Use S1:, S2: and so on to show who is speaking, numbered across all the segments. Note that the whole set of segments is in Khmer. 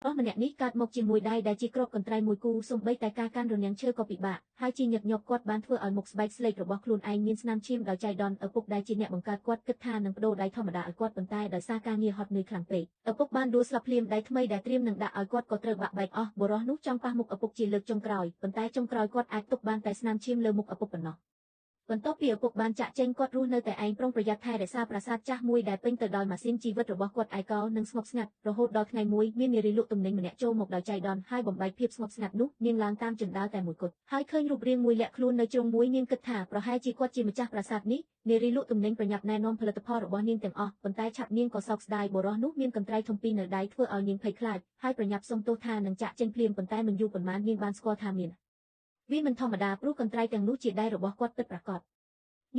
S1: អស់ម្នាក់នេះកើតមកជាមួយដៃដែលជាគ្រាប់កន្ត្រៃមួយគូសំបីតែការកាន់រនាំងឈើក៏ពិបាកហើយជាញឹកញាប់គាត់បានធ្វើឲ្យមុខស្បែកស្លេករបស់ខ្លួនឯងមានស្នាមឈាមដោយចៃដន្យឪពុកដែលជាអ្នកបង្កើតគាត់គិតថានឹងបដូរដៃធម្មតាឲ្យគាត់ប៉ុន្តែដោយសារការងារហត់នឿយខ្លាំងពេកឪពុកបានដួលស្លាប់ភ្លាមដៃថ្មីដែលត្រៀមនឹងដាក់ឲ្យគាត់ក៏ត្រូវបាក់បែកអស់បុរសនោះចង់ប៉ះមុខឪពុកជាលើកចុងក្រោយប៉ុន្តែចុងក្រោយគាត់អាចទប់បានតែស្នាមឈាមលើមុខឪពុកប៉ុណ្ណោះបន្ទាប់ពីឪពុកបានចាក់ចេញគាត់រស់នៅតែឯងប្រុងប្រយ័ត្នថែរក្សាប្រាសាទចាស់មួយដែលពេញទៅដោយម៉ាស៊ីនជីវិតរបស់គាត់ឯកោនិងស្ងប់ស្ងាត់រហូតដល់ថ្ងៃមួយមាននារីលក់ទំនិញម្នាក់ចូលមកដោយចៃដន្យហើយបំបែកភាពស្ងប់ស្ងាត់នោះនាងឡើងតាមជណ្ដើរតែមួយគត់ហើយឃើញរូបរាងមួយលាក់ខ្លួននៅជ្រុងមួយនាងគិតថាប្រហែលជាគាត់ជាម្ចាស់ប្រាសាទនេះនារីលក់ទំនិញប្រញាប់ណែនាំផលិតផលរបស់នាងទាំងអស់ប៉ុន្តែឆាប់នាងក៏សោកស្ដាយបុរសនោះមានកន្ត្រៃធំពីរនៅដៃធ្វើឲ្យនាងភ័យខ្លាចហើយប្រញាប់សុំទោសថានឹងចាក់ចេញភ្លាមប៉ុន្តែមិនយូរប៉ុន្មាននាងបានស្គាល់ថាមានវាមិនធម្មតាព្រោះកន្ត្រៃទាំងនោះជាដៃរបស់គាត់ពិតប្រាកដ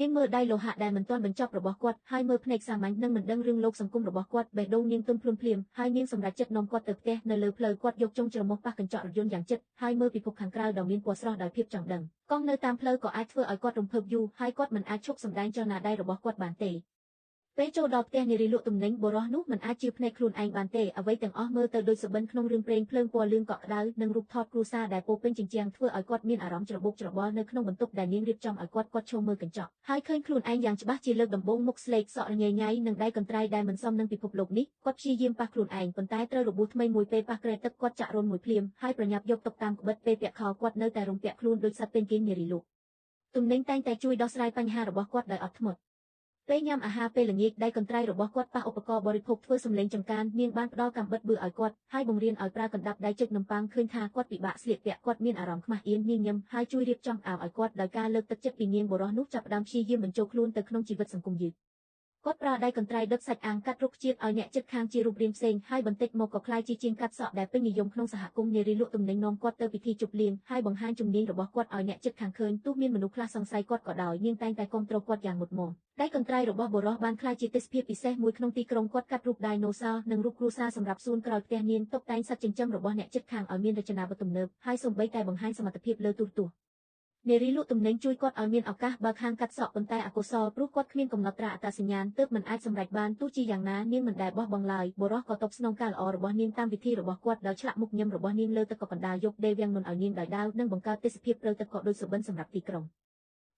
S1: នាងមើលដៃលោហៈដែលមិនទាន់បញ្ចប់របស់គាត់ហើយមើលភ្នែកសាមញ្ញនិងមិនដឹងរឿងលោកសង្គមរបស់គាត់បេះដូងនាងទន់ភ្លន់ភ្លាមហើយនាងសម្រេចចិត្តនាំគាត់ទៅផ្ទះនៅលើផ្លូវគាត់យកចុងច្រមុះប៉ះកញ្ចក់រថយន្តយ៉ាងជិតហើយមើលពិភពខាងក្រៅដ៏មានពណ៌ស្រស់ដោយភាពចង់ដឹងកង់នៅតាមផ្លូវក៏អាចធ្វើឲ្យគាត់រំភើបយូរហើយគាត់មិនអាចឈប់សម្ដែងចលនាដៃរបស់គាត់បានទេពេលចូលដល់ផ្ទះនារីលក់ទំនិញបុរសនោះមិនអាចជឿភ្នែកខ្លួនឯងបានទេអ្វីទាំងអស់មើលទៅដូចសុបិនក្នុងរឿងព្រេងភ្លើងពណ៌លឿងកក់ក្ដៅនិងរូបថតគ្រួសារដែលពោពេញជញ្ជាំងធ្វើឲ្យគាត់មានអារម្មណ៍ច្របូកច្របល់នៅក្នុងបន្ទប់ដែលនាងរៀបចំឲ្យគាត់ឈរមើលកញ្ចក់ហើយឃើញខ្លួនឯងយ៉ាងច្បាស់ជាលើកដំបូងមុខស្លេកសក់រញ៉េញ៉ៃនិងដៃកន្ត្រៃដែលមិនសមនឹងពិភពលោកនេះគាត់ព្យាយាមប៉ះខ្លួនឯងប៉ុន្តែត្រូវរបួសថ្មីមួយពេលប៉ះក្រែទឹកគាត់ចាក់រន្ធមួយភ្លាមហើយប្រញាប់យកទុកតាមក្បិតពេលពាក់ខោគាត់នៅតែរំពាក់ខ្លួនដូចសត្វពេញគេងនារីលក់ទំនិញតែងតែជួយដោះស្រាយបញ្ហារបស់គាត់ដោយអត់ធ្មត់ពេលញ៉ាំអាហារពេលល្ងាចដៃកន្ត្រៃរបស់គាត់ប៉ះឧបករណ៍បរិភោគធ្វើសម្លេងចង្កាននាងបានផ្ដល់កាំបិតបឺឲ្យគាត់ហើយបង្រៀនឲ្យប្រើកណ្ដាប់ដៃចុចនំប៉័ងឃើញថាគាត់ពិបាកស្លៀកពាក់គាត់មានអារម្មណ៍ខ្មាស់អៀនញញឹមហើយជួយរៀបចំអាវឲ្យគាត់ដោយការលើកទឹកចិត្តពីនាងបុរសនោះចាប់ផ្ដើមព្យាយាមបញ្ចូលខ្លួនទៅក្នុងជីវិតសង្គមយឺតគាត់ប្រើដៃកន្ត្រៃដុតសាច់អាំងកាត់រុក្ខជាតិឲ្យអ្នកជិតខាងជារូបរាងផ្សេងហើយបន្តិចមកក៏ក្លាយជាជាងកាត់សក់ដែលពេញនិយមក្នុងសហគមន៍នារីលក់ទំនិញនាំគាត់ទៅពិធីជប់លៀងហើយបង្ហាញជំនាញរបស់គាត់ឲ្យអ្នកជិតខាងឃើញទោះមានមនុស្សខ្លះសង្ស័យគាត់ក៏ដោយនាងតែងតែគាំទ្រគាត់យ៉ាងមុតមាំដៃកន្ត្រៃរបស់បុរសបានក្លាយជាទេសភាពពិសេសមួយក្នុងទីក្រុងគាត់កាត់រូបដាយណូស័រនិងរូបគ្រួសារសម្រាប់សួនក្រោយផ្ទះនាងតុបតែងសត្វចិញ្ចឹមរបស់អ្នកជិតខាងឲ្យមានរចនាបថទំនើបហើយសូម្បីតែបង្ហាញសមត្ថភាពលើទូរទស្សន៍នារីលក់ទំនិញជួយគាត់ឲ្យមានឱកាសបើកហាងកាត់សក់ប៉ុន្តែអកុសលព្រោះគាត់គ្មានកំណត់ត្រាអត្តសញ្ញាណទើបមិនអាចសម្រេចបានទោះជាយ៉ាងណានាងមិនដែលបោះបង់ឡើយបុរសក៏តបស្នងការល្អរបស់នាងតាមវិធីរបស់គាត់ដោយឆ្លាក់មុខញឹមរបស់នាងលើទឹកកកកណ្ដាលយកដេរវាំងនន់ឲ្យនាងដោយដាវនិងបង្កើតទេសភាពព្រៅទឹកកកដូចសុបិនសម្រាប់ទីក្រុង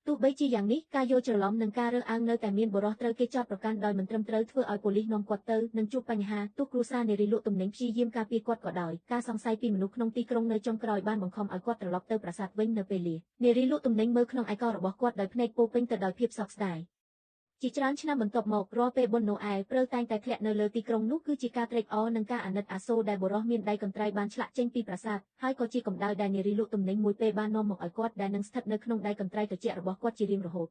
S1: ទោះបីជាយ៉ាងនេះការយល់ច្រឡំនិងការរើសអើងនៅតែមានបុរសត្រូវគេចោទប្រកាន់ដោយមិនត្រឹមត្រូវធ្វើឲ្យប៉ូលីសនាំគាត់ទៅនឹងជួបបញ្ហាទោះគ្រួសារនារីលក់ទំនិញព្យាយាមការពារគាត់ក៏ដោយការសង្ស័យពីមនុស្សក្នុងទីក្រុងនៅចុងក្រោយបានបង្ខំឲ្យគាត់ត្រឡប់ទៅប្រាសាទវិញនៅពេលលានារីលក់ទំនិញមើលក្នុងឯកោរបស់គាត់ដោយភ្នែកពោពេញទៅដោយភាពសោកស្ដាយជាច្រើនឆ្នាំបន្ទាប់មករាល់ពេលបុណ្យណូអែលព្រើតែងតែធ្លាក់នៅលើទីក្រុងនោះគឺជាការត្រេកអរនិងការអាណិតអាសូរដែលបុរសមានដៃកន្ត្រៃបានឆ្លាក់ចេញពីប្រាសាទហើយក៏ជាកម្ដៅដែលនារីលក់ទំនិញមួយពេលបាននាំមកឲ្យគាត់ដែលនឹងស្ថិតនៅក្នុងដៃកន្ត្រៃត្រជាក់របស់គាត់ជារៀងរហូត